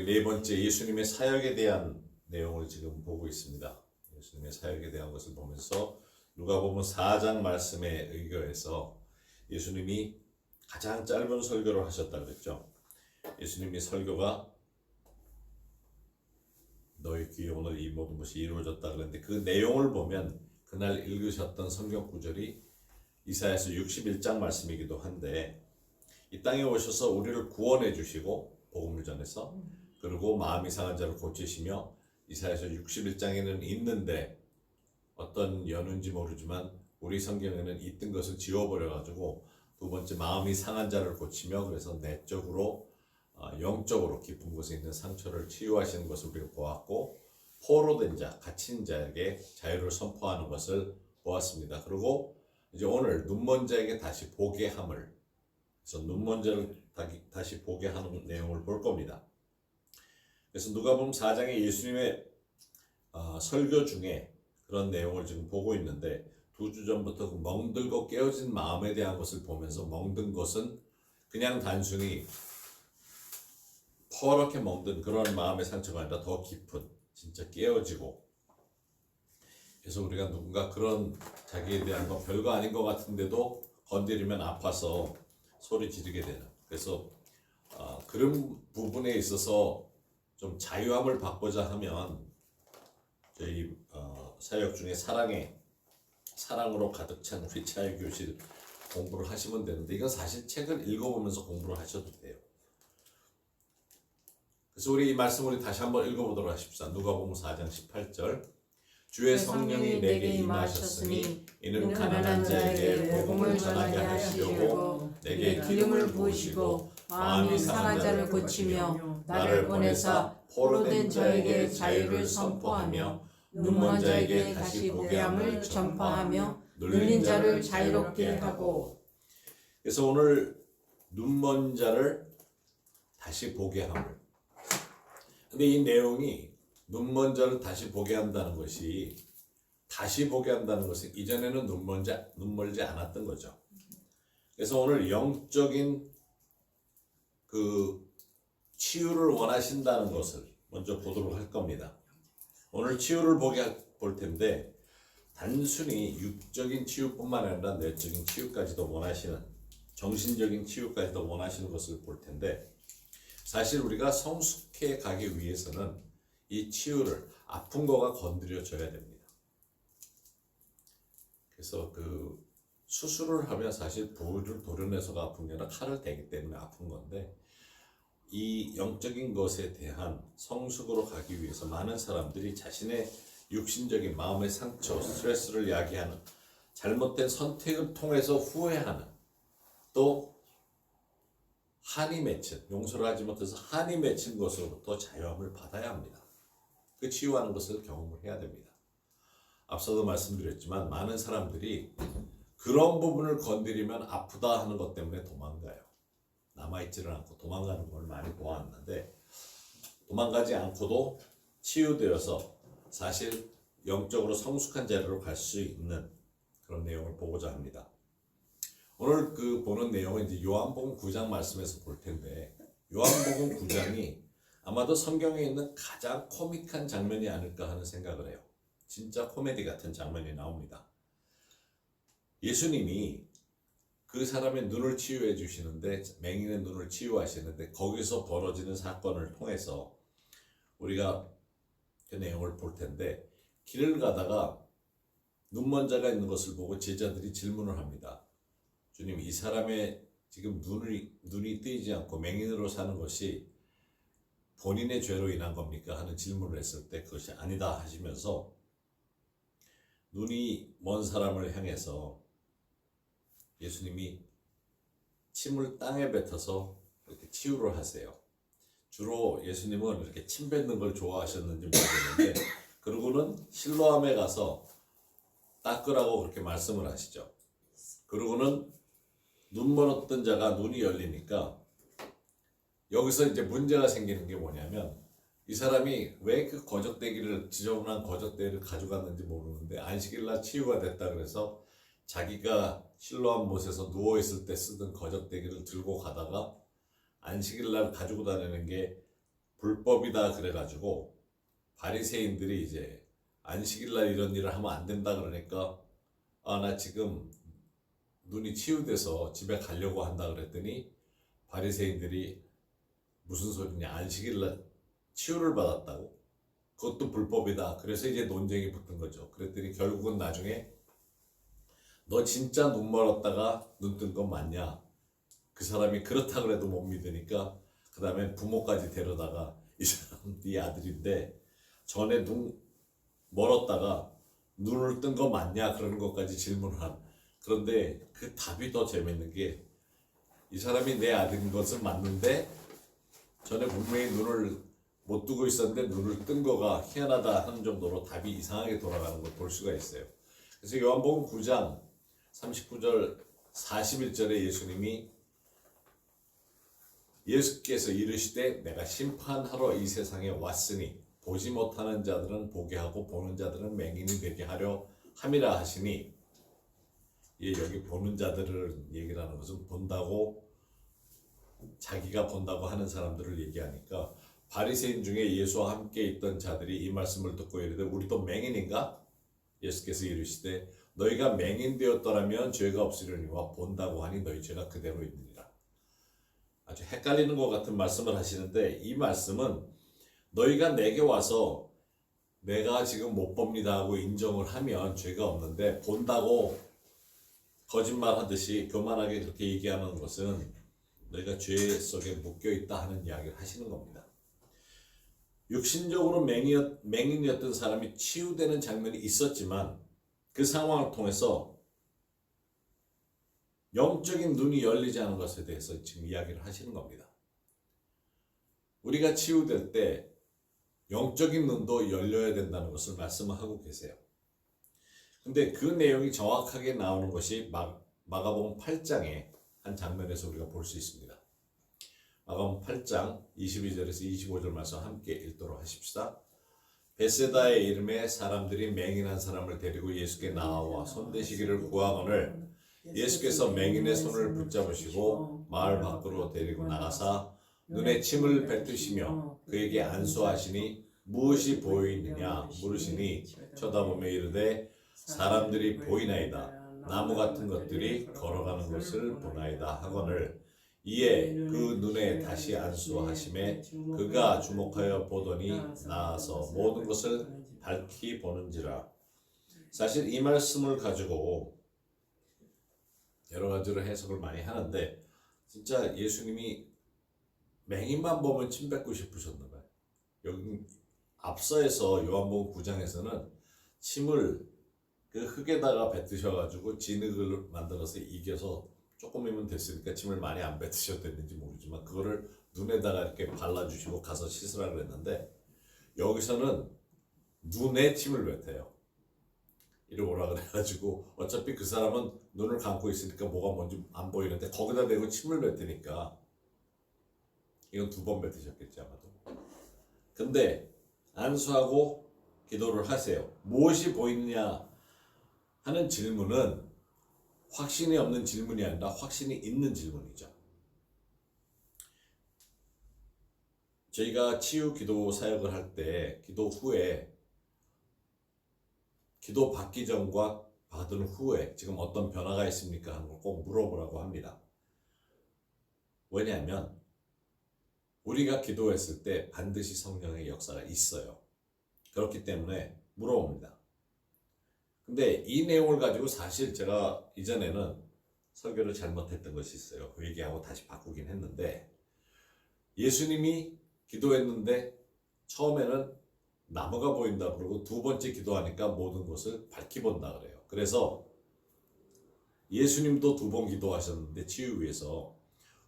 우리 네 번째 예수님의 사역에 대한 내용을 지금 보고 있습니다. 예수님의 사역에 대한 것을 보면서 누가복음 4장 말씀에 의거해서 예수님이 가장 짧은 설교를 하셨다고 그랬죠. 예수님이 설교가 너희 귀에 오늘 이 모든 것이 이루어졌다 그랬는데 그 내용을 보면 그날 읽으셨던 성경 구절이 이사야서 61장 말씀이기도 한데 이 땅에 오셔서 우리를 구원해 주시고 복음을 전해서 그리고 마음이 상한 자를 고치시며 이사야서 61장에는 있는데 어떤 연운지 모르지만 우리 성경에는 있던 것을 지워버려 가지고 두 번째 마음이 상한 자를 고치며 그래서 내적으로 영적으로 깊은 곳에 있는 상처를 치유하시는 것을 우리가 보았고 포로된 자, 갇힌 자에게 자유를 선포하는 것을 보았습니다. 그리고 이제 오늘 눈먼 자에게 다시 보게 함을 그래서 눈먼 자를 다시 보게 하는 내용을 볼 겁니다. 그래서 누가복음 4장에 예수님의 설교 중에 그런 내용을 지금 보고 있는데 두 주 전부터 그 멍들고 깨어진 마음에 대한 것을 보면서 멍든 것은 그냥 단순히 퍼렇게 멍든 그런 마음의 상처가 아니라 더 깊은 진짜 깨어지고 그래서 우리가 누군가 그런 자기에 대한 건 별거 아닌 것 같은데도 건드리면 아파서 소리 지르게 되는 그래서 그런 부분에 있어서 좀 자유함을 받고자 하면 저희 사역 중에 사랑으로 가득 찬 우리 자유교실 공부를 하시면 되는데 이건 사실 책을 읽어보면서 공부를 하셔도 돼요. 그래서 우리 이 말씀을 다시 한번 읽어보도록 하십시다. 누가복음 4장 18절 주의 성령이 내게 임하셨으니 이는 가난한 자에게 복음을 전하게 하시려고 내게 기름을 부으시고 마음이 상한 자를 고치며 나를 보내사 포로된 자에게 자유를 선포하며 눈먼 자에게 다시 보게 함을 전파하며 눌린 자를 자유롭게 하고. 그래서 오늘 눈먼 자를 다시 보게 함을. 근데 이 내용이 눈먼 자를 다시 보게 한다는 것이 다시 보게 한다는 것은 이전에는 눈멀지 않았던 거죠. 그래서 오늘 영적인 그 치유를 원하신다는 것을 먼저 보도록 할 겁니다. 오늘 치유를 볼 텐데 단순히 육적인 치유뿐만 아니라 내적인 치유까지도 원하시는 정신적인 치유까지도 원하시는 것을 볼 텐데 사실 우리가 성숙해 가기 위해서는 이 치유를 아픈 거가 건드려져야 됩니다. 그래서 그 수술을 하면 사실 부위를 도려내서가 아픈 게 아니라 칼을 대기 때문에 아픈 건데 이 영적인 것에 대한 성숙으로 가기 위해서 많은 사람들이 자신의 육신적인 마음의 상처, 스트레스를 야기하는 잘못된 선택을 통해서 후회하는 또 한이 맺힌 용서를 하지 못해서 한이 맺힌 것으로부터 자유함을 받아야 합니다. 그 치유하는 것을 경험을 해야 됩니다. 앞서도 말씀드렸지만 많은 사람들이 그런 부분을 건드리면 아프다 하는 것 때문에 도망가요. 남아있지를 않고 도망가는 걸 많이 보았는데 도망가지 않고도 치유되어서 사실 영적으로 성숙한 자리로 갈 수 있는 그런 내용을 보고자 합니다. 오늘 그 보는 내용은 이제 요한복음 9장 말씀에서 볼 텐데 요한복음 9장이 아마도 성경에 있는 가장 코믹한 장면이 아닐까 하는 생각을 해요. 진짜 코미디 같은 장면이 나옵니다. 예수님이 그 사람의 눈을 치유해 주시는데 맹인의 눈을 치유하시는데 거기서 벌어지는 사건을 통해서 우리가 그 내용을 볼 텐데 길을 가다가 눈먼 자가 있는 것을 보고 제자들이 질문을 합니다. 주님, 이 사람의 지금 눈이 뜨이지 않고 맹인으로 사는 것이 본인의 죄로 인한 겁니까? 하는 질문을 했을 때 그것이 아니다 하시면서 눈이 먼 사람을 향해서 예수님이 침을 땅에 뱉어서 이렇게 치유를 하세요. 주로 예수님은 이렇게 침 뱉는 걸 좋아하셨는지 모르겠는데 그러고는 실로암에 가서 닦으라고 그렇게 말씀을 하시죠. 그러고는 눈 멀었던 자가 눈이 열리니까 여기서 이제 문제가 생기는 게 뭐냐면 이 사람이 왜 그 거적대기를 지저분한 거적대기를 가져갔는지 모르는데 안식일날 치유가 됐다 그래서 자기가 실로암 못에서 누워있을 때 쓰던 거적대기를 들고 가다가 안식일날 가지고 다니는 게 불법이다 그래가지고 바리새인들이 이제 안식일날 이런 일을 하면 안 된다 그러니까 나 지금 눈이 치유돼서 집에 가려고 한다 그랬더니 바리새인들이 무슨 소리냐, 안식일날 치유를 받았다고? 그것도 불법이다. 그래서 이제 논쟁이 붙은 거죠. 그랬더니 결국은 나중에 너 진짜 눈 멀었다가 눈 뜬 건 맞냐? 그 사람이 그렇다 그래도 못 믿으니까 그 다음에 부모까지 데려다가 이 사람 네 아들인데 전에 눈 멀었다가 눈을 뜬 거 맞냐? 그러는 것까지 질문을 한. 그런데 그 답이 더 재밌는 게 이 사람이 내 아들인 것은 맞는데 전에 분명히 눈을 못 뜨고 있었는데 눈을 뜬 거가 희한하다 하는 정도로 답이 이상하게 돌아가는 걸 볼 수가 있어요. 그래서 요한복음 9장 39절 41절에 예수께서 이르시되 내가 심판하러 이 세상에 왔으니 보지 못하는 자들은 보게 하고 보는 자들은 맹인이 되게 하려 함이라 하시니, 여기 보는 자들을 얘기하는 것은 본다고, 자기가 본다고 하는 사람들을 얘기하니까 바리새인 중에 예수와 함께 있던 자들이 이 말씀을 듣고 이르되 우리도 맹인인가? 예수께서 이르시되 너희가 맹인 되었더라면 죄가 없으려니와 본다고 하니 너희 죄가 그대로 있느니라. 아주 헷갈리는 것 같은 말씀을 하시는데, 이 말씀은 너희가 내게 와서 내가 지금 못 봅니다 하고 인정을 하면 죄가 없는데, 본다고 거짓말하듯이 교만하게 그렇게 얘기하는 것은 너희가 죄 속에 묶여있다 하는 이야기를 하시는 겁니다. 육신적으로 맹인이었던 사람이 치유되는 장면이 있었지만 그 상황을 통해서 영적인 눈이 열리지 않은 것에 대해서 지금 이야기를 하시는 겁니다. 우리가 치유될 때 영적인 눈도 열려야 된다는 것을 말씀하고 계세요. 근데 그 내용이 정확하게 나오는 것이 마가복음 8장의 한 장면에서 우리가 볼 수 있습니다. 마가복음 8장 22절에서 25절 말씀 함께 읽도록 하십시다. 베세다의 이름에 사람들이 맹인한 사람을 데리고 예수께 나와 손대시기를 구하거늘 예수께서 맹인의 손을 붙잡으시고 마을 밖으로 데리고 나가사 눈에 침을 뱉으시며 그에게 안수하시니 무엇이 보이느냐 물으시니 쳐다보며 이르되 사람들이 보이나이다. 나무 같은 것들이 걸어가는 것을 보나이다 하거늘 이에 그 눈에 다시 안수하심에 그가 주목하여 보더니 나아서 모든 것을 밝히 보는지라. 사실 이 말씀을 가지고 여러 가지로 해석을 많이 하는데, 진짜 예수님이 맹인만 보면 침 뱉고 싶으셨나 봐요. 여기 앞서에서 요한복음 9장에서는 침을 그 흙에다가 뱉으셔가지고 진흙을 만들어서 이겨서 조금이면 됐으니까 침을 많이 안 뱉으셨댔는지 모르지만 그거를 눈에다가 이렇게 발라주시고 가서 씻으라 그랬는데, 여기서는 눈에 침을 뱉어요. 이리 오라 그래가지고 어차피 그 사람은 눈을 감고 있으니까 뭐가 뭔지 안 보이는데 거기다 대고 침을 뱉으니까 이건 2번 뱉으셨겠지 아마도. 근데 안수하고 기도를 하세요. 무엇이 보이느냐 하는 질문은 확신이 없는 질문이 아니라 확신이 있는 질문이죠. 저희가 치유 기도 사역을 할 때 기도 후에, 기도 받기 전과 받은 후에 지금 어떤 변화가 있습니까 하는 걸 꼭 물어보라고 합니다. 왜냐하면 우리가 기도했을 때 반드시 성령의 역사가 있어요. 그렇기 때문에 물어봅니다. 근데 이 내용을 가지고 사실 제가 이전에는 설교를 잘못했던 것이 있어요. 그 얘기하고 다시 바꾸긴 했는데, 예수님이 기도했는데 처음에는 나무가 보인다 그러고 2번째 기도하니까 모든 것을 밝히 본다 그래요. 그래서 예수님도 2번 기도하셨는데 치유 위해서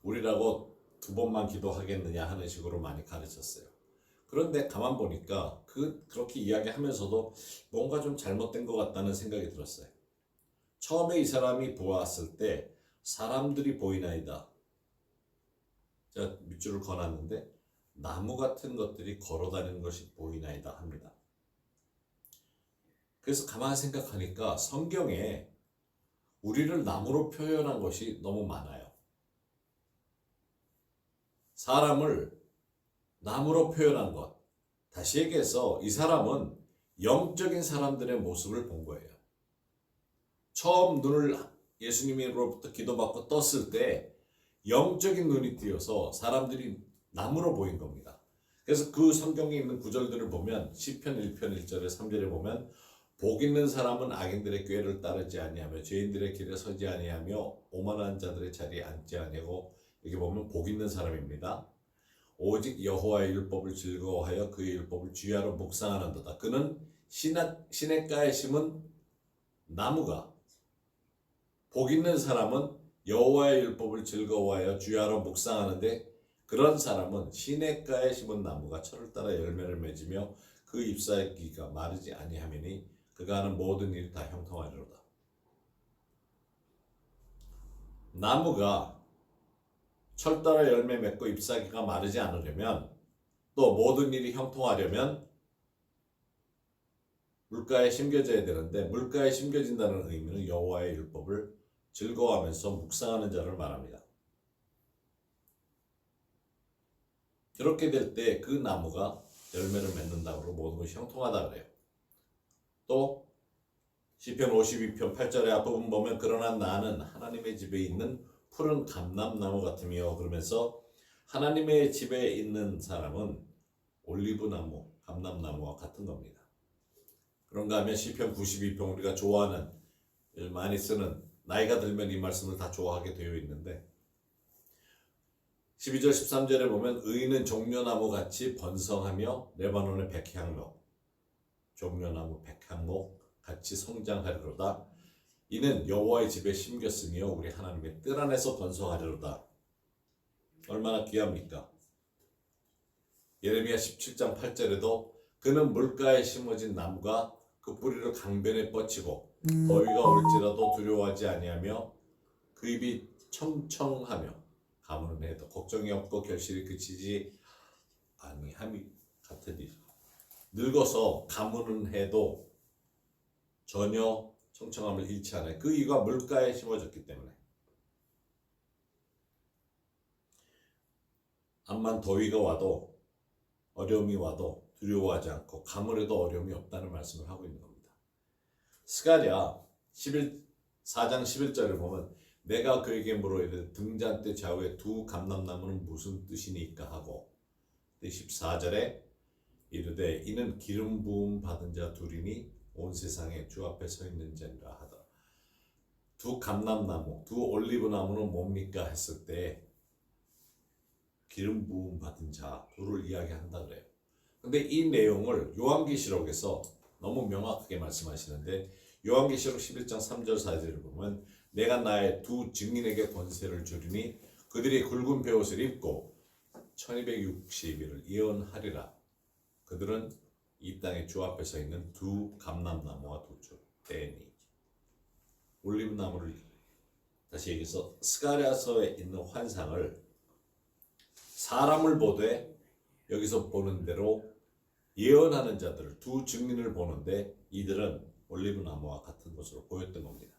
우리라고 2번만 기도하겠느냐 하는 식으로 많이 가르쳤어요. 그런데 가만 보니까 그렇게 이야기하면서도 뭔가 좀 잘못된 것 같다는 생각이 들었어요. 처음에 이 사람이 보았을 때 사람들이 보이나이다. 제가 밑줄을 그어놨는데 나무 같은 것들이 걸어다니는 것이 보이나이다 합니다. 그래서 가만히 생각하니까 성경에 우리를 나무로 표현한 것이 너무 많아요. 사람을 나무로 표현한 것. 다시 얘기해서 이 사람은 영적인 사람들의 모습을 본 거예요. 처음 눈을 예수님으로부터 기도받고 떴을 때 영적인 눈이 띄어서 사람들이 나무로 보인 겁니다. 그래서 그 성경에 있는 구절들을 보면 시편 1편 1절에 3절에 보면 복 있는 사람은 악인들의 꾀를 따르지 아니하며 죄인들의 길에 서지 아니하며 오만한 자들의 자리에 앉지 아니하고, 여기 보면 복 있는 사람입니다. 오직 여호와의 율법을 즐거워하여 그의 율법을 주야로 묵상하는도다. 그는 시냇가에 심은 나무가, 복 있는 사람은 여호와의 율법을 즐거워하여 주야로 묵상하는데, 그런 사람은 시냇가에 심은 나무가 철을 따라 열매를 맺으며 그 잎사귀가 마르지 아니하매니 그가 하는 모든 일이 다 형통하리로다. 나무가 철 따라 열매 맺고 잎사귀가 마르지 않으려면, 또 모든 일이 형통하려면 물가에 심겨져야 되는데, 물가에 심겨진다는 의미는 여호와의 율법을 즐거워하면서 묵상하는 자를 말합니다. 그렇게 될 때 그 나무가 열매를 맺는다고 모든 것이 형통하다 그래요. 또 시편 52편 8절의 앞부분 보면 그러나 나는 하나님의 집에 있는 푸른 감람나무 같으며, 그러면서 하나님의 집에 있는 사람은 올리브나무, 감람나무와 같은 겁니다. 그런가 하면 시편 92편, 우리가 좋아하는, 많이 쓰는, 나이가 들면 이 말씀을 다 좋아하게 되어 있는데 12절 13절에 보면 의인은 종려나무 같이 번성하며 레바논의 백향목, 종려나무 백향목 같이 성장하리로다. 이는 여호와의 집에 심겼으며 우리 하나님의 뜰 안에서 번성하리로다. 얼마나 귀합니까? 예레미야 17장 8절에도 그는 물가에 심어진 나무가 그 뿌리를 강변에 뻗치고 더위가 올지라도 두려워하지 아니하며 그 잎이 청청하며 가무는 해도 걱정이 없고 결실이 그치지 아니함이 같으니, 늙어서 가무는 해도 전혀 청청함을 잃지 않아요. 그 이유가 물가에 심어졌기 때문에. 암만 더위가 와도, 어려움이 와도 두려워하지 않고 가물에도 어려움이 없다는 말씀을 하고 있는 겁니다. 스가랴 4장 11절을 보면 내가 그에게 물어 이르되 등잔대 좌우에 두 감람나무는 무슨 뜻이니까 하고, 14절에 이르되 이는 기름 부음 받은 자 둘이니 온 세상에 주 앞에 서 있는 자니라 하더라. 두 감람나무, 두 올리브나무는 뭡니까 했을 때 기름 부음 받은 자 둘을 이야기한다 그래요. 근데 이 내용을 요한계시록에서 너무 명확하게 말씀하시는데, 요한계시록 11장 3절 4절을 보면 내가 나의 두 증인에게 권세를 주리니 그들이 굵은 베옷을 입고 1260일을 예언하리라. 그들은 이 땅의 주 앞에 서 있는 두 감람나무와 두 떼니. 올리브나무를, 다시 얘기해서 스가랴서에 있는 환상을 사람을 보되 여기서 보는 대로 예언하는 자들, 두 증인을 보는데 이들은 올리브나무와 같은 것으로 보였던 겁니다.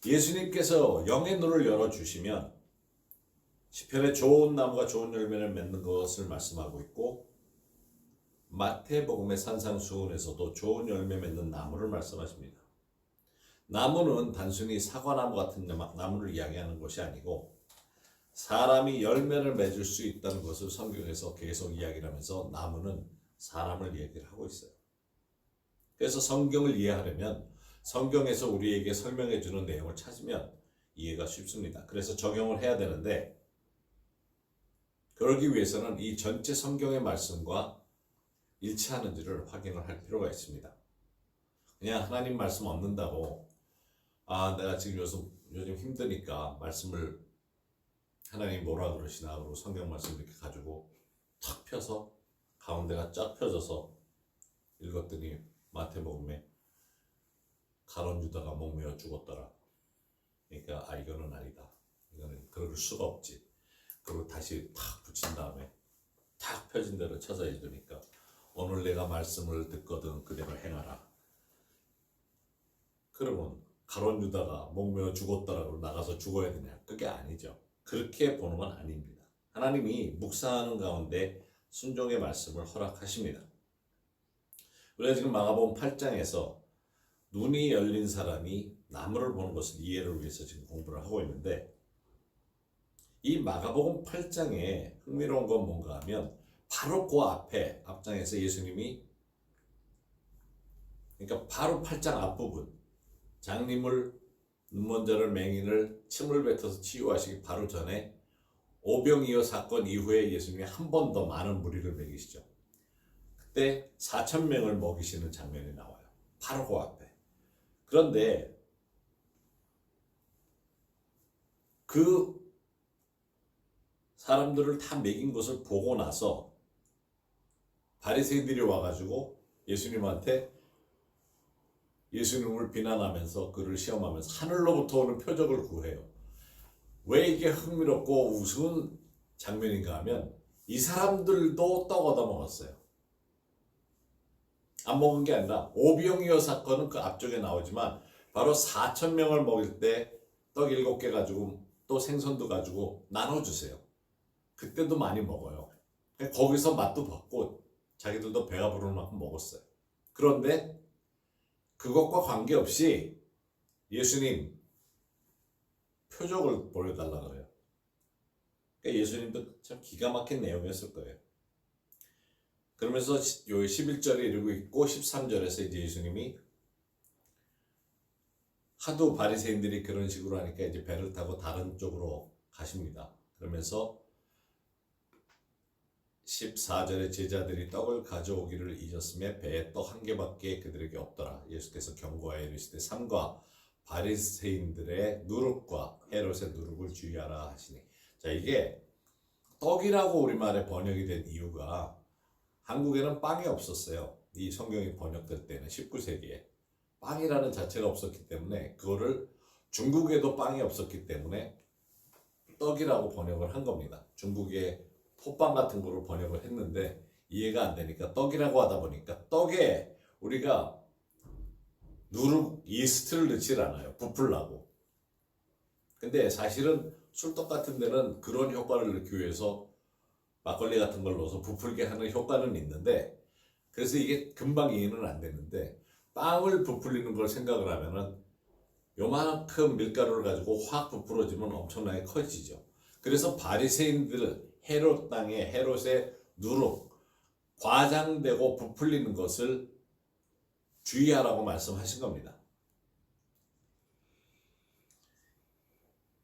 예수님께서 영의 눈을 열어주시면 시편에 좋은 나무가 좋은 열매를 맺는 것을 말씀하고 있고, 마태복음의 산상수훈에서도 좋은 열매 맺는 나무를 말씀하십니다. 나무는 단순히 사과나무 같은 나무를 이야기하는 것이 아니고 사람이 열매를 맺을 수 있다는 것을 성경에서 계속 이야기를 하면서 나무는 사람을 얘기를 하고 있어요. 그래서 성경을 이해하려면 성경에서 우리에게 설명해 주는 내용을 찾으면 이해가 쉽습니다. 그래서 적용을 해야 되는데, 그러기 위해서는 이 전체 성경의 말씀과 일치하는지를 확인을 할 필요가 있습니다. 그냥 하나님 말씀 얻는다고 내가 지금 요즘 힘드니까 말씀을 하나님 뭐라 그러시나 그러고 성경 말씀 이렇게 가지고 탁 펴서 가운데가 쫙 펴져서 읽었더니 마태복음에 가론 유다가 목매어 죽었더라. 그러니까 이거는 아니다. 이거는 그럴 수가 없지. 그리고 다시 탁 붙인 다음에 탁 펴진 대로 쳐서 읽으니까 오늘 내가 말씀을 듣거든 그대로 행하라. 그러면 가론 유다가 목매어 죽었더라고 나가서 죽어야 되냐? 그게 아니죠. 그렇게 보는 건 아닙니다. 하나님이 묵상하는 가운데 순종의 말씀을 허락하십니다. 우리가 지금 마가복음 8장에서 눈이 열린 사람이 나무를 보는 것을 이해를 위해서 지금 공부를 하고 있는데, 이 마가복음 8장에 흥미로운 건 뭔가 하면 바로 그 앞장에서 예수님이, 그러니까 바로 8장 앞부분, 장님을, 눈먼저를, 맹인을 침을 뱉어서 치유하시기 바로 전에 오병이어 사건 이후에 예수님이 한 번 더 많은 무리를 먹이시죠. 그때 4,000명을 먹이시는 장면이 나와요. 바로 그 앞에. 그런데 그 사람들을 다 먹인 것을 보고 나서 바리새인들이 와가지고 예수님을 비난하면서 그를 시험하면서 하늘로부터 오는 표적을 구해요. 왜 이게 흥미롭고 우스운 장면인가 하면 이 사람들도 떡 얻어먹었어요. 안 먹은 게 아니라 오병이어 사건은 그 앞쪽에 나오지만 바로 4,000명을 먹일 때 떡 7개 가지고 또 생선도 가지고 나눠주세요. 그때도 많이 먹어요. 거기서 맛도 봤고 자기들도 배가 부르는 만큼 먹었어요. 그런데 그것과 관계없이 예수님 표적을 보여달라 그래요. 그러니까 예수님도 참 기가 막힌 내용이었을 거예요. 그러면서 요 11절에 이르고 있고 13절에서 이제 예수님이 하도 바리새인들이 그런 식으로 하니까 이제 배를 타고 다른 쪽으로 가십니다. 그러면서 14절에 제자들이 떡을 가져오기를 잊었으며 배에 떡 한 개밖에 그들에게 없더라. 예수께서 경고하여 이르시되 삼가 바리새인들의 누룩과 헤롯의 누룩을 주의하라 하시니. 자, 이게 떡이라고 우리말에 번역이 된 이유가 한국에는 빵이 없었어요. 이 성경이 번역될 때는 19세기에 빵이라는 자체가 없었기 때문에, 그거를 중국에도 빵이 없었기 때문에 떡이라고 번역을 한 겁니다. 중국의 폿빵 같은 거로 번역을 했는데 이해가 안 되니까 떡이라고 하다 보니까, 떡에 우리가 누룩, 이스트를 넣질 않아요. 부풀라고. 근데 사실은 술떡 같은 데는 그런 효과를 넣기 위해서 막걸리 같은 걸 넣어서 부풀게 하는 효과는 있는데, 그래서 이게 금방 이해는 안 되는데, 빵을 부풀리는 걸 생각을 하면은 요만큼 밀가루를 가지고 확 부풀어지면 엄청나게 커지죠. 그래서 바리새인들, 헤롯 땅에 헤롯의 누룩, 과장되고 부풀리는 것을 주의하라고 말씀하신 겁니다.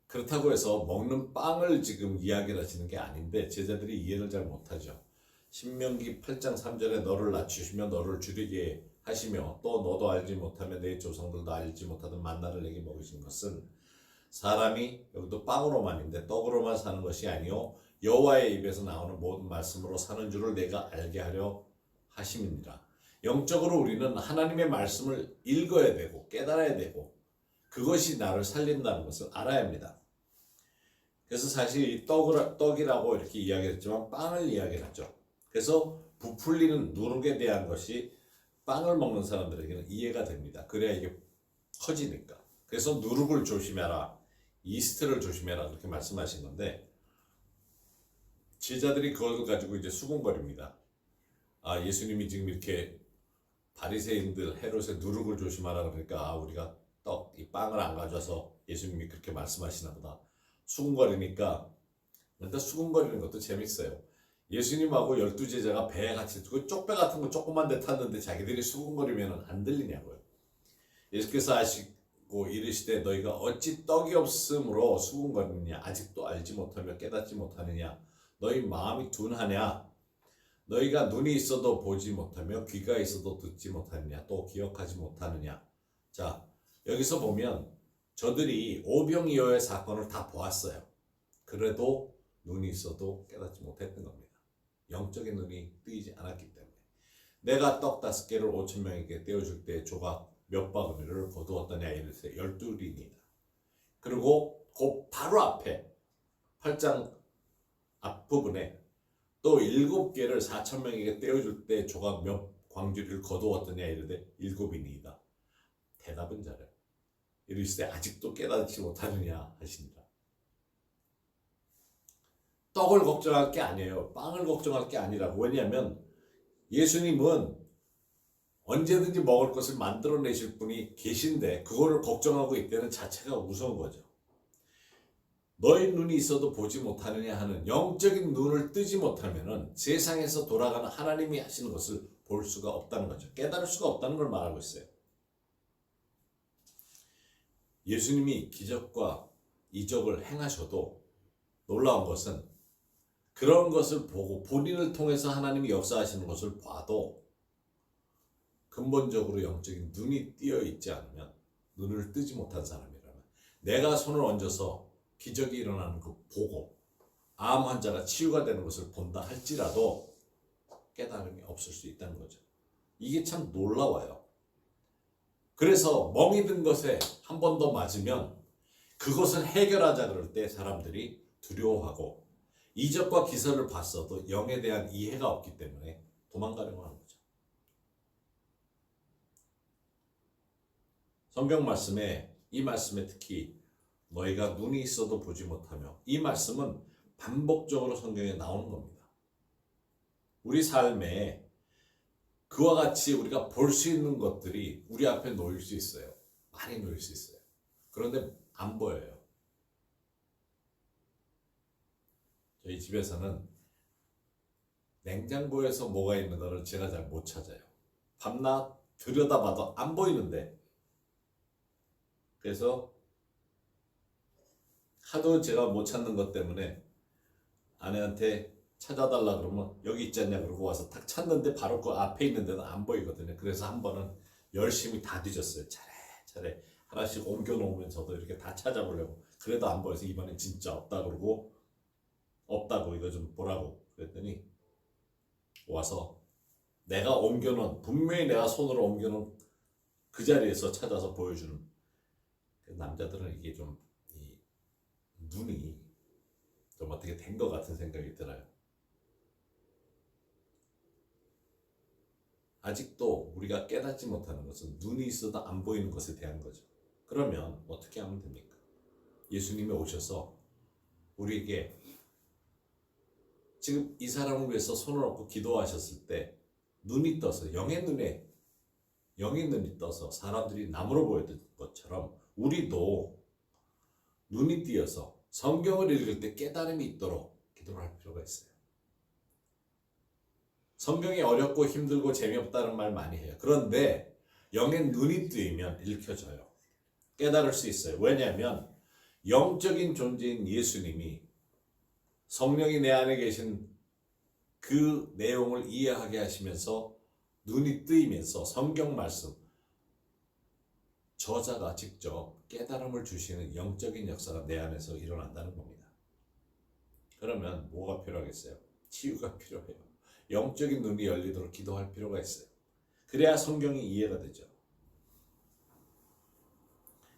그렇다고 해서 먹는 빵을 지금 이야기를 하시는 게 아닌데 제자들이 이해를 잘 못하죠. 신명기 8장 3절에 너를 낮추시며 너를 줄이게 하시며 또 너도 알지 못하며 내 조상들도 알지 못하던 만나를 내게 먹으신 것은 사람이, 여기도 빵으로만인데 떡으로만 사는 것이 아니요 여호와의 입에서 나오는 모든 말씀으로 사는 줄을 내가 알게 하려 하심이니라. 영적으로 우리는 하나님의 말씀을 읽어야 되고 깨달아야 되고 그것이 나를 살린다는 것을 알아야 합니다. 그래서 사실 이 떡이라고 이렇게 이야기했지만 빵을 이야기하죠. 그래서 부풀리는 누룩에 대한 것이 빵을 먹는 사람들에게는 이해가 됩니다. 그래야 이게 커지니까. 그래서 누룩을 조심해라, 이스트를 조심해라 그렇게 말씀하신 건데, 제자들이 그걸 가지고 이제 수군거립니다. 아, 예수님이 지금 이렇게 바리새인들 헤롯의 누룩을 조심하라 그러니까 우리가 이 빵을 안 가져와서 예수님이 그렇게 말씀하시나 보다 수군거리니까. 근데 수군거리는 것도 재밌어요. 예수님하고 12제자가 배에 같이 그 쪽배 같은 거 조그만 데 탔는데 자기들이 수군거리면 안 들리냐고요. 예수께서 하시고 이르시되 너희가 어찌 떡이 없으므로 수군거리느냐, 아직도 알지 못하며 깨닫지 못하느냐, 너희 마음이 둔하냐, 너희가 눈이 있어도 보지 못하며 귀가 있어도 듣지 못하느냐, 또 기억하지 못하느냐. 자, 여기서 보면 저들이 오병이어의 사건을 다 보았어요. 그래도 눈이 있어도 깨닫지 못했던 겁니다. 영적인 눈이 뜨이지 않았기 때문에. 내가 떡 5개를 5,000명에게 떼어줄 때 조각 몇 바구니를 거두었더냐 이르세 12리니라. 그리고 그 바로 앞에 8장 앞부분에 또 7개를 4,000명에게 떼어줄 때 조각 몇 광주리를 거두었더냐 이르되 7이니이다. 대답은 잘해. 이르시되 아직도 깨닫지 못하느냐 하시니라. 떡을 걱정할 게 아니에요. 빵을 걱정할 게 아니라고. 왜냐하면 예수님은 언제든지 먹을 것을 만들어내실 분이 계신데 그거를 걱정하고 있다는 자체가 무서운 거죠. 너희 눈이 있어도 보지 못하느냐 하는 영적인 눈을 뜨지 못하면은 세상에서 돌아가는 하나님이 하시는 것을 볼 수가 없다는 거죠. 깨달을 수가 없다는 걸 말하고 있어요. 예수님이 기적과 이적을 행하셔도 놀라운 것은 그런 것을 보고 본인을 통해서 하나님이 역사하시는 것을 봐도 근본적으로 영적인 눈이 띄어 있지 않으면, 눈을 뜨지 못한 사람이라면, 내가 손을 얹어서 기적이 일어나는 거 보고 암 환자가 치유가 되는 것을 본다 할지라도 깨달음이 없을 수 있다는 거죠. 이게 참 놀라워요. 그래서 멍이 든 것에 한 번 더 맞으면 그것을 해결하자 그럴 때 사람들이 두려워하고, 이적과 기사를 봤어도 영에 대한 이해가 없기 때문에 도망가려고 하는 거죠. 성경 말씀에, 이 말씀에 특히 너희가 눈이 있어도 보지 못하며, 이 말씀은 반복적으로 성경에 나오는 겁니다. 우리 삶에 그와 같이 우리가 볼 수 있는 것들이 우리 앞에 놓일 수 있어요. 많이 놓일 수 있어요. 그런데 안 보여요. 저희 집에서는 냉장고에서 뭐가 있는가를 제가 잘 못 찾아요. 밤낮 들여다봐도 안 보이는데, 그래서 하도 제가 못 찾는 것 때문에 아내한테 찾아달라 그러면 여기 있지 않냐 그러고 와서 딱 찾는데 바로 그 앞에 있는 데는 안 보이거든요. 그래서 한 번은 열심히 다 뒤졌어요. 차례 하나씩 옮겨 놓으면서도 이렇게 다 찾아보려고. 그래도 안 보여서 이번엔 진짜 없다 그러고, 없다고 이거 좀 보라고 그랬더니 와서 내가 옮겨놓은, 분명히 내가 손으로 옮겨놓은 그 자리에서 찾아서 보여주는. 남자들은 이게 좀 이 눈이 좀 어떻게 된 것 같은 생각이 들어요. 아직도 우리가 깨닫지 못하는 것은 눈이 있어도 안 보이는 것에 대한 거죠. 그러면 어떻게 하면 됩니까? 예수님이 오셔서 우리에게 지금 이 사람을 위해서 손을 얹고 기도하셨을 때 눈이 떠서, 영의 눈이 떠서 사람들이 나무로 보였던 것처럼 우리도 눈이 띄어서 성경을 읽을 때 깨달음이 있도록 기도를 할 필요가 있어요. 성경이 어렵고 힘들고 재미없다는 말 많이 해요. 그런데 영의 눈이 뜨이면 읽혀져요. 깨달을 수 있어요. 왜냐하면 영적인 존재인 예수님이, 성령이 내 안에 계신 그 내용을 이해하게 하시면서 눈이 뜨이면서 성경 말씀, 저자가 직접 깨달음을 주시는 영적인 역사가 내 안에서 일어난다는 겁니다. 그러면 뭐가 필요하겠어요? 치유가 필요해요. 영적인 눈이 열리도록 기도할 필요가 있어요. 그래야 성경이 이해가 되죠.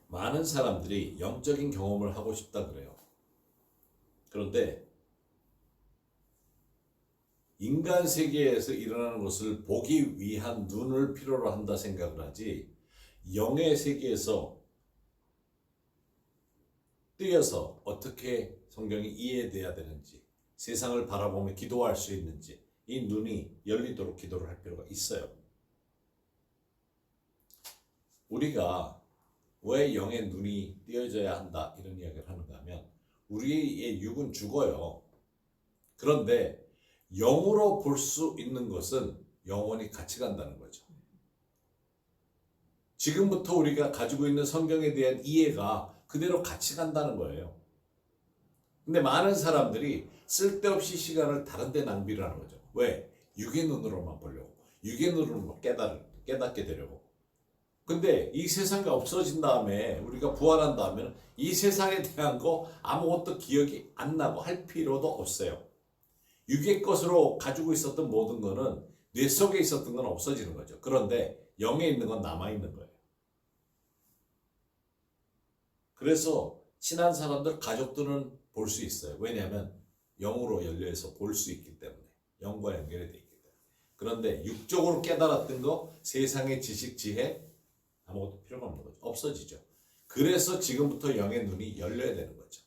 많은 사람들이 영적인 경험을 하고 싶다 그래요. 그런데 인간 세계에서 일어나는 것을 보기 위한 눈을 필요로 한다 생각을 하지, 영의 세계에서 뛰어서 어떻게 성경이 이해돼야 되는지, 세상을 바라보며 기도할 수 있는지, 이 눈이 열리도록 기도를 할 필요가 있어요. 우리가 왜 영의 눈이 띄어져야 한다 이런 이야기를 하는가 하면, 우리의 육은 죽어요. 그런데 영으로 볼 수 있는 것은 영원히 같이 간다는 거죠. 지금부터 우리가 가지고 있는 성경에 대한 이해가 그대로 같이 간다는 거예요. 근데 많은 사람들이 쓸데없이 시간을 다른 데 낭비를 하는 거죠. 왜? 육의 눈으로만 보려고. 육의 눈으로만 깨닫게 되려고. 근데 이 세상이 없어진 다음에, 우리가 부활한 다음에 이 세상에 대한 거 아무것도 기억이 안 나고 할 필요도 없어요. 육의 것으로 가지고 있었던 모든 거는, 뇌 속에 있었던 건 없어지는 거죠. 그런데 영에 있는 건 남아있는 거예요. 그래서 친한 사람들, 가족들은 볼 수 있어요. 왜냐하면 영으로 열려서 볼 수 있기 때문에, 영과 연결이 되어 있기 때문에. 그런데 육적으로 깨달았던 거, 세상의 지식, 지혜 아무것도 필요가 없는 거죠. 없어지죠. 그래서 지금부터 영의 눈이 열려야 되는 거죠.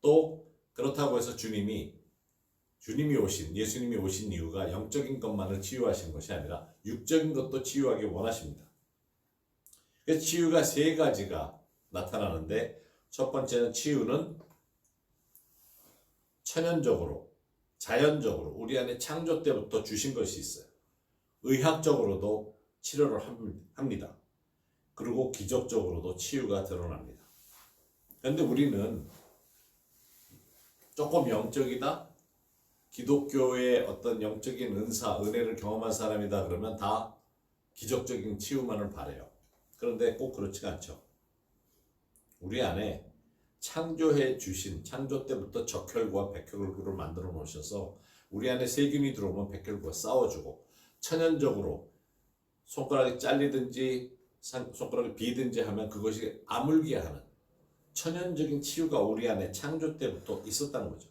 또 그렇다고 해서 예수님이 오신 이유가 영적인 것만을 치유하시는 것이 아니라 육적인 것도 치유하기 원하십니다. 그래서 치유가 세 가지가 나타나는데, 첫 번째는 치유는 천연적으로, 자연적으로 우리 안에 창조 때부터 주신 것이 있어요. 의학적으로도 치료를 합니다. 그리고 기적적으로도 치유가 드러납니다. 그런데 우리는 조금 영적이다, 기독교의 어떤 영적인 은사, 은혜를 경험한 사람이다 그러면 다 기적적인 치유만을 바라요. 그런데 꼭 그렇지가 않죠. 우리 안에 창조해 주신, 창조 때부터 적혈구와 백혈구를 만들어 놓으셔서 우리 안에 세균이 들어오면 백혈구가 싸워주고, 천연적으로 손가락이 잘리든지 손가락이 비든지 하면 그것이 아물게 하는 천연적인 치유가 우리 안에 창조 때부터 있었다는 거죠.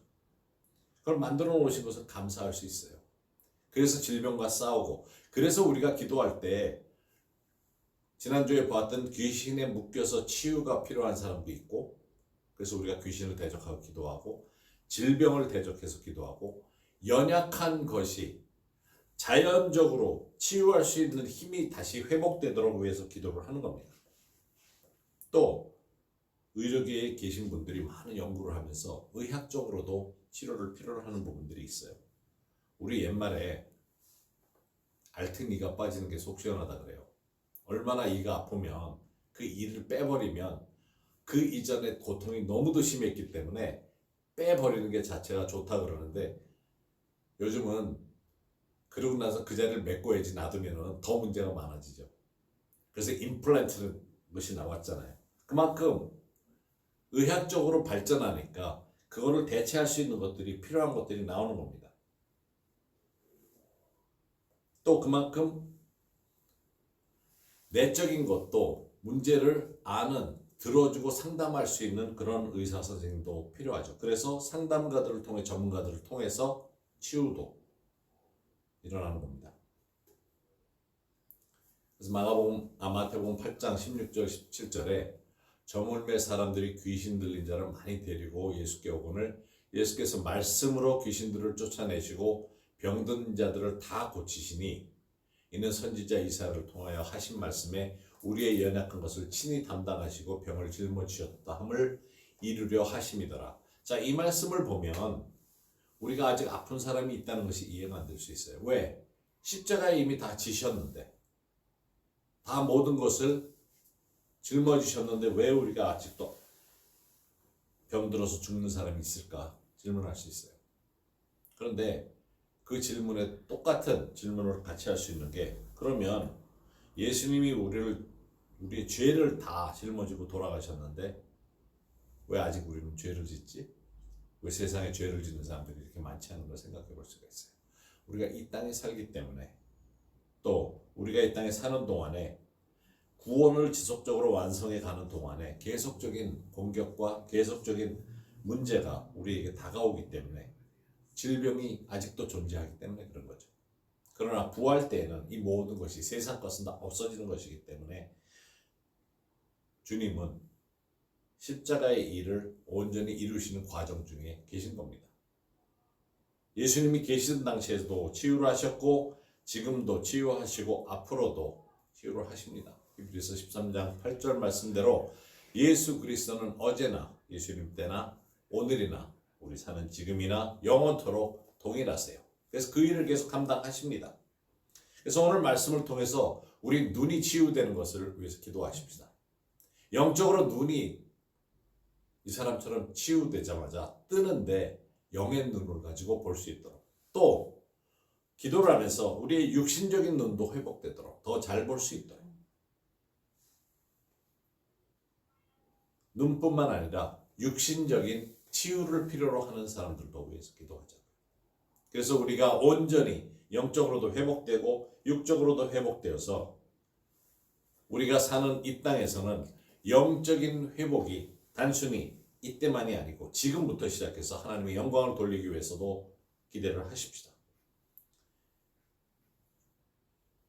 그걸 만들어 놓으신 것을 감사할 수 있어요. 그래서 질병과 싸우고, 그래서 우리가 기도할 때 지난주에 보았던 귀신에 묶여서 치유가 필요한 사람도 있고, 그래서 우리가 귀신을 대적하고 기도하고, 질병을 대적해서 기도하고, 연약한 것이 자연적으로 치유할 수 있는 힘이 다시 회복되도록 위해서 기도를 하는 겁니다. 또 의료계에 계신 분들이 많은 연구를 하면서 의학적으로도 치료를 필요로 하는 부분들이 있어요. 우리 옛말에 앓튼 이가 빠지는 게 속 시원하다 그래요. 얼마나 이가 아프면 그 이를 빼버리면 그 이전에 고통이 너무도 심했기 때문에 빼버리는 게 자체가 좋다 그러는데, 요즘은 그러고 나서 그 자리를 메꿔야지 놔두면 더 문제가 많아지죠. 그래서 임플란트는 것이 나왔잖아요. 그만큼 의학적으로 발전하니까 그거를 대체할 수 있는 것들이, 필요한 것들이 나오는 겁니다. 또 그만큼 내적인 것도 문제를 아는, 들어주고 상담할 수 있는 그런 의사 선생님도 필요하죠. 그래서 상담가들을 통해, 전문가들을 통해서 치유도 일어나는 겁니다. 그래서 마태복음 8장 16절 17절에 저물매 사람들이 귀신 들린 자를 많이 데리고 예수께 오거늘 예수께서 말씀으로 귀신들을 쫓아내시고 병든 자들을 다 고치시니 이는 선지자 이사야를 통하여 하신 말씀에 우리의 연약한 것을 친히 담당하시고 병을 짊어지셨다 함을 이루려 하심이더라. 자, 이 말씀을 보면 우리가 아직 아픈 사람이 있다는 것이 이해가 안 될 수 있어요. 왜? 십자가에 이미 다 지셨는데, 다 모든 것을 짊어지셨는데 왜 우리가 아직도 병들어서 죽는 사람이 있을까 질문할 수 있어요. 그런데 그 질문에 똑같은 질문을 같이 할 수 있는 게, 그러면 예수님이 우리의 죄를 다 짊어지고 돌아가셨는데 왜 아직 우리는 죄를 짓지? 왜 세상에 죄를 짓는 사람들이 이렇게 많지 않은 걸 생각해 볼 수가 있어요. 우리가 이 땅에 살기 때문에, 또 우리가 이 땅에 사는 동안에 구원을 지속적으로 완성해 가는 동안에 계속적인 공격과 계속적인 문제가 우리에게 다가오기 때문에, 질병이 아직도 존재하기 때문에 그런 거죠. 그러나 부활 때에는 이 모든 것이, 세상 것은 다 없어지는 것이기 때문에 주님은 십자가의 일을 온전히 이루시는 과정 중에 계신 겁니다. 예수님이 계시던 당시에도 치유를 하셨고, 지금도 치유하시고, 앞으로도 치유를 하십니다. 히브리서 13장 8절 말씀대로 예수 그리스도는 어제나 예수님 때나 오늘이나 우리 사는 지금이나 영원토록 동일하세요. 그래서 그 일을 계속 감당하십니다. 그래서 오늘 말씀을 통해서 우리 눈이 치유되는 것을 위해서 기도하십시다. 영적으로 눈이 이 사람처럼 치유되자마자 뜨는데 영의 눈을 가지고 볼 수 있도록, 또 기도를 하면서 우리의 육신적인 눈도 회복되도록 더 잘 볼 수 있도록, 눈뿐만 아니라 육신적인 치유를 필요로 하는 사람들도 위해서 기도하자. 그래서 우리가 온전히 영적으로도 회복되고 육적으로도 회복되어서 우리가 사는 이 땅에서는 영적인 회복이 단순히 이때만이 아니고 지금부터 시작해서 하나님의 영광을 돌리기 위해서도 기대를 하십시다.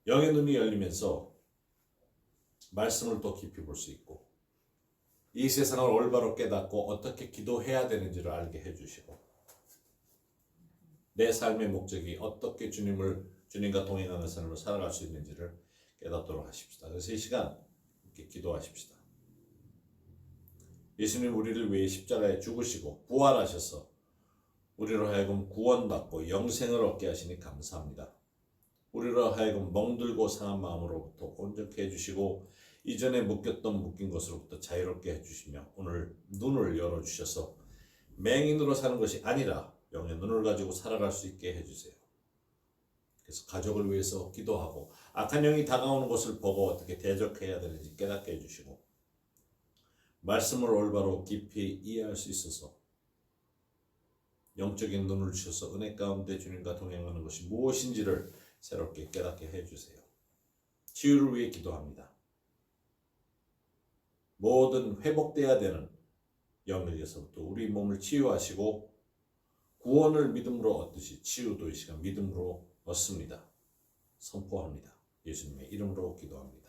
영의 눈이 열리면서 말씀을 더 깊이 볼 수 있고, 이 세상을 올바로 깨닫고 어떻게 기도해야 되는지를 알게 해주시고 내 삶의 목적이 어떻게 주님과 동행하는 삶을 살아갈 수 있는지를 깨닫도록 하십시다. 그래서 이 시간 이렇게 기도하십시다. 예수님 우리를 위해 십자가에 죽으시고 부활하셔서 우리로 하여금 구원받고 영생을 얻게 하시니 감사합니다. 우리로 하여금 멍들고 상한 마음으로부터 온전케 해주시고 이전에 묶인 것으로부터 자유롭게 해주시며 오늘 눈을 열어주셔서 맹인으로 사는 것이 아니라 영의 눈을 가지고 살아갈 수 있게 해주세요. 그래서 가족을 위해서 기도하고 악한 영이 다가오는 것을 보고 어떻게 대적해야 되는지 깨닫게 해주시고 말씀을 올바로 깊이 이해할 수 있어서 영적인 눈을 주셔서 은혜 가운데 주님과 동행하는 것이 무엇인지를 새롭게 깨닫게 해주세요. 치유를 위해 기도합니다. 모든 회복돼야 되는 영역에서부터 우리 몸을 치유하시고 구원을 믿음으로 얻듯이 치유도 이 시간 믿음으로 얻습니다. 선포합니다. 예수님의 이름으로 기도합니다.